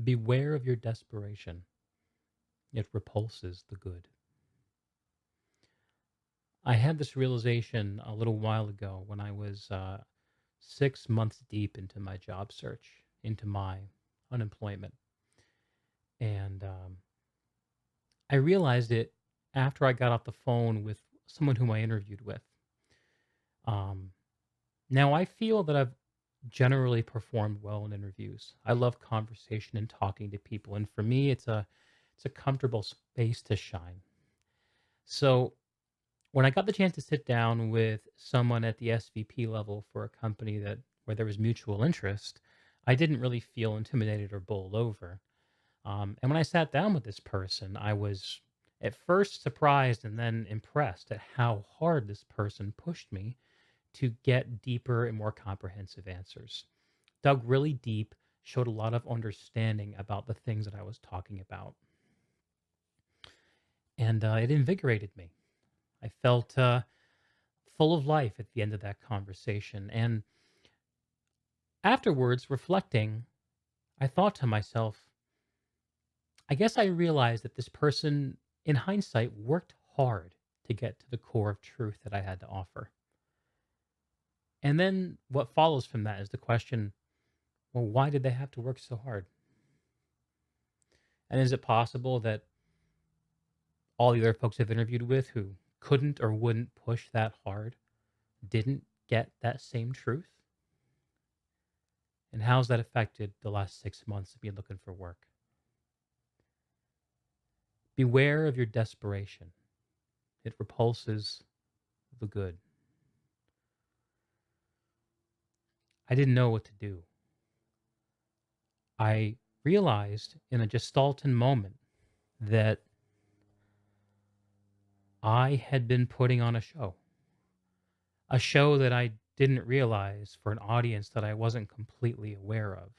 Beware of your desperation. It repulses the good. I had this realization a little while ago when I was 6 months deep into my job search, into my unemployment. And I realized it after I got off the phone with someone whom I interviewed with. Um, Now, I feel that I've generally performed well in interviews. I love conversation and talking to people, and for me, it's a comfortable space to shine. So, when I got the chance to sit down with someone at the SVP level for a company that where there was mutual interest, I didn't really feel intimidated or bowled over. And when I sat down with this person, I was at first surprised and then impressed at how hard this person pushed me to get deeper and more comprehensive answers. Dug really deep, showed a lot of understanding about the things that I was talking about. And it invigorated me. I felt full of life at the end of that conversation. And afterwards, reflecting, I thought to myself, I guess I realized that this person, in hindsight, worked hard to get to the core of truth that I had to offer. And then what follows from that is the question, well, why did they have to work so hard? And is it possible that all the other folks I've interviewed with who couldn't or wouldn't push that hard didn't get that same truth? And how's that affected the last 6 months of me looking for work? Beware of your desperation. It repulses the good. I didn't know what to do. I realized in a Gestalten moment that I had been putting on a show that I didn't realize for an audience that I wasn't completely aware of.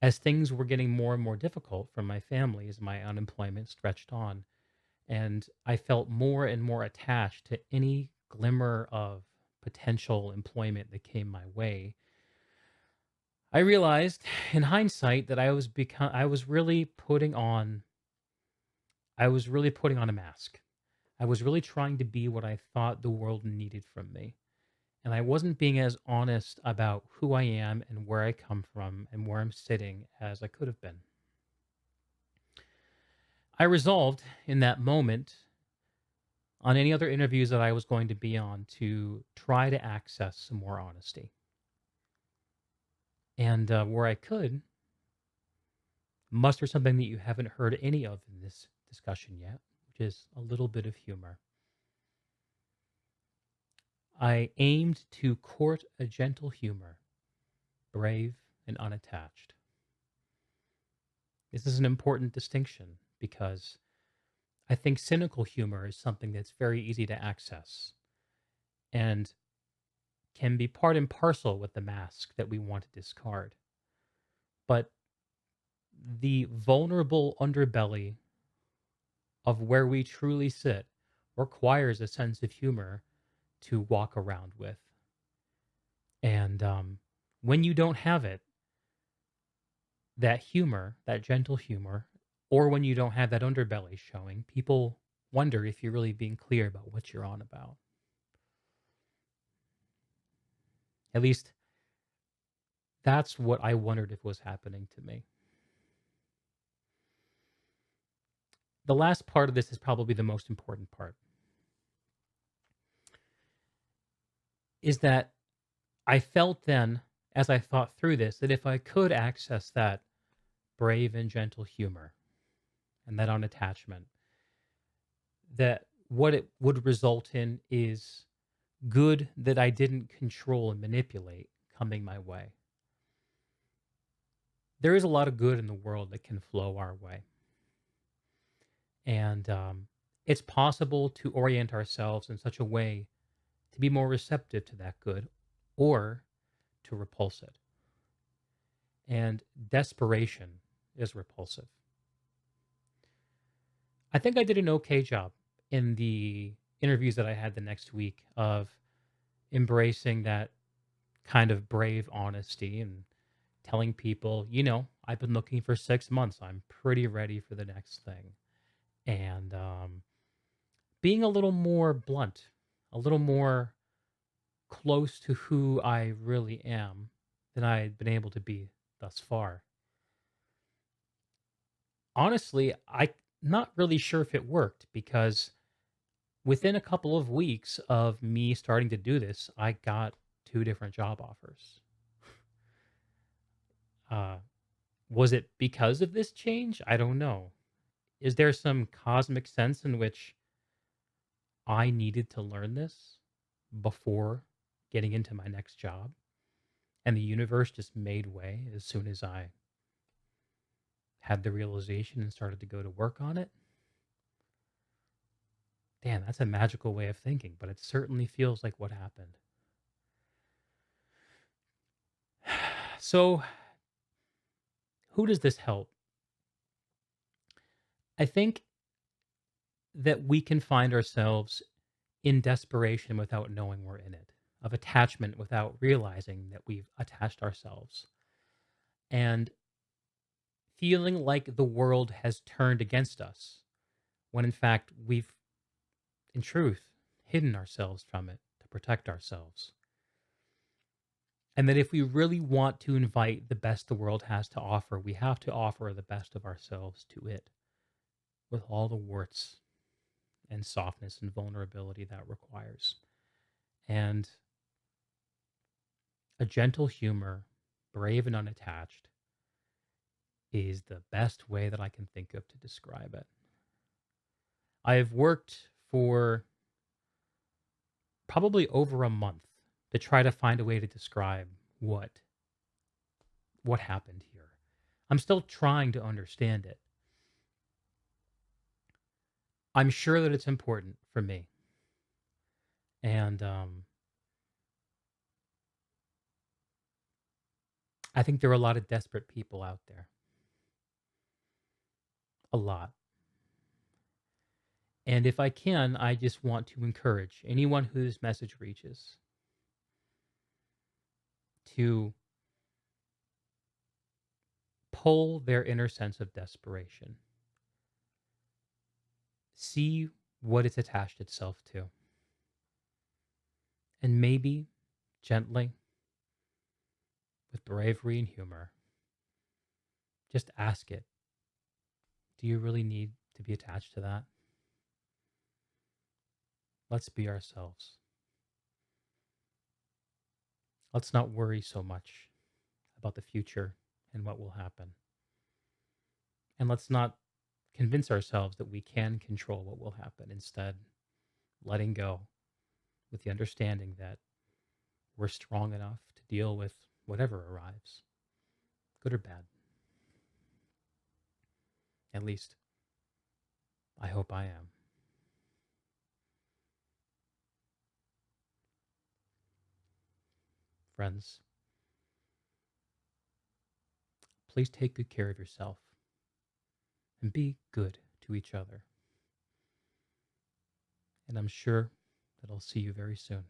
As things were getting more and more difficult for my family as my unemployment stretched on, and I felt more and more attached to any glimmer of potential employment that came my way. I realized in hindsight that I was really putting on a mask. I was really trying to be what I thought the world needed from me. And I wasn't being as honest about who I am and where I come from and where I'm sitting as I could have been. I resolved in that moment on any other interviews that I was going to be on to try to access some more honesty. And where I could, muster something that you haven't heard any of in this discussion yet, which is a little bit of humor. I aimed to court a gentle humor, brave and unattached. This is an important distinction because I think cynical humor is something that's very easy to access and can be part and parcel with the mask that we want to discard. But the vulnerable underbelly of where we truly sit requires a sense of humor to walk around with. And when you don't have it, that humor, that gentle humor, or when you don't have that underbelly showing, people wonder if you're really being clear about what you're on about. At least that's what I wondered if was happening to me. The last part of this is probably the most important part, is that I felt then, as I thought through this, that if I could access that brave and gentle humor and that unattachment, that what it would result in is good that I didn't control and manipulate coming my way. There is a lot of good in the world that can flow our way. And it's possible to orient ourselves in such a way to be more receptive to that good or to repulse it. And desperation is repulsive. I think I did an okay job in the interviews that I had the next week of embracing that kind of brave honesty and telling people, I've been looking for 6 months. I'm pretty ready for the next thing. And being a little more blunt, a little more close to who I really am than I had been able to be thus far. Honestly, I not really sure if it worked because within a couple of weeks of me starting to do this, I got 2 different job offers. Uh, was it because of this change? I don't know. Is there some cosmic sense in which I needed to learn this before getting into my next job, and the universe just made way as soon as I had the realization and started to go to work on it? Damn, that's a magical way of thinking, but it certainly feels like what happened. So, who does this help? I think that we can find ourselves in desperation without knowing we're in it, of attachment without realizing that we've attached ourselves, and feeling like the world has turned against us when in fact we've, in truth, hidden ourselves from it to protect ourselves. And that if we really want to invite the best the world has to offer, we have to offer the best of ourselves to it with all the warts and softness and vulnerability that requires. And a gentle humor, brave and unattached, is the best way that I can think of to describe it. I've worked for probably over a month to try to find a way to describe what happened here. I'm still trying to understand it. I'm sure that it's important for me. And I think there are a lot of desperate people out there. A lot. And if I can, I just want to encourage anyone whose message reaches to pull their inner sense of desperation, see what it's attached itself to, and maybe gently, with bravery and humor, just ask it, do you really need to be attached to that? Let's be ourselves. Let's not worry so much about the future and what will happen. And let's not convince ourselves that we can control what will happen. Instead, letting go with the understanding that we're strong enough to deal with whatever arrives, good or bad. At least, I hope I am. Friends, please take good care of yourself and be good to each other. And I'm sure that I'll see you very soon.